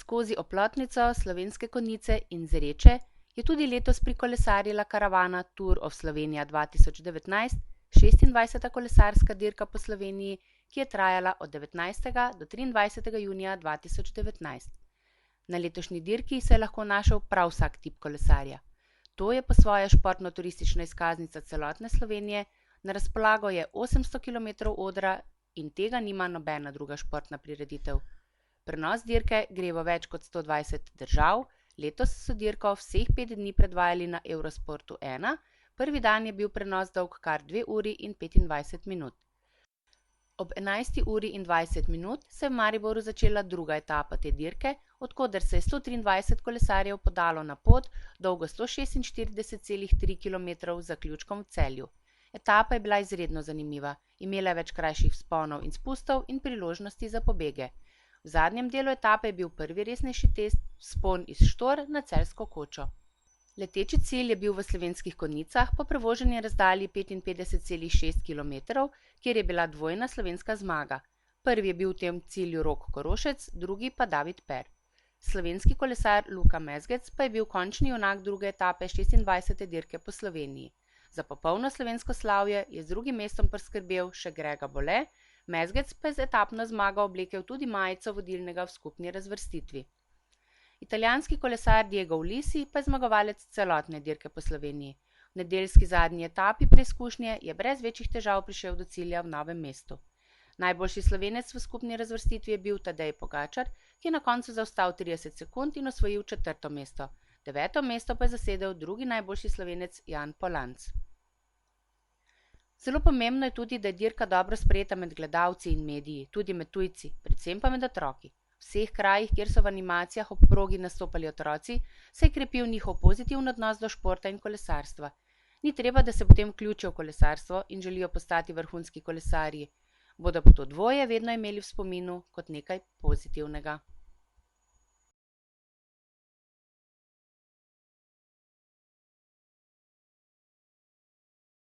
Skozi Oplotnico, Slovenske Konjice in Zreče je tudi letos prikolesarila karavana Tour of Slovenia 2019, 26. kolesarska dirka po Sloveniji, ki je trajala od 19. do 23. junija 2019. Na letošnji dirki se je lahko našel prav vsak tip kolesarja. To je po svoje športno-turistična izkaznica celotne Slovenije, na razpolago je 800 km odra in tega nima nobena druga športna prireditev. Prenos dirke gre v več kot 120 držav, letos so dirko vseh 5 dni predvajali na Eurosportu 1, prvi dan je bil prenos dolg kar 2 uri in 25 minut. Ob 11 uri in 20 minut se je v Mariboru začela druga etapa te dirke, od koder se je 123 kolesarjev podalo na pot, dolgo 146,3 km z zaključkom v Celju. Etapa je bila izredno zanimiva, imela je več krajših vzponov in spustov in priložnosti za pobege. V zadnjem delu etape je bil prvi resnejši test, vzpon iz Štor na Celjsko kočo. Leteči cilj je bil v Slovenskih Konjicah po prevoženi razdalji 55,6 km, kjer je bila dvojna slovenska zmaga. Prvi je bil v tem cilju Rok Korošec, drugi pa David Per. Slovenski kolesar Luka Mezgec pa je bil končni junak druge etape 26. dirke po Sloveniji. Za popolno slovensko slavje je z drugim mestom poskrbel še Grega Bole, Mezgec pa je z etapno zmago oblekel tudi majico vodilnega v skupni razvrstitvi. Italijanski kolesar Diego Ulissi pa je zmagovalec celotne dirke po Sloveniji. V nedeljski zadnji etapi preizkušnje je brez večjih težav prišel do cilja v Novem mestu. Najboljši Slovenec v skupni razvrstitvi je bil Tadej Pogačar, ki je na koncu zaostal 30 sekund in osvojil 4. mesto. 9. mesto pa je zasedel drugi najboljši Slovenec Jan Polanc. Zelo pomembno je tudi, da je dirka dobro sprejeta med gledalci in mediji, tudi med tujci, predvsem pa med otroki. V vseh krajih, kjer so v animacijah ob progi nastopali otroci, se je krepil njihov pozitiven odnos do športa in kolesarstva. Ni treba, da se potem vključijo v kolesarstvo in želijo postati vrhunski kolesarji. Bodo pa to dvoje vedno imeli v spominu kot nekaj pozitivnega.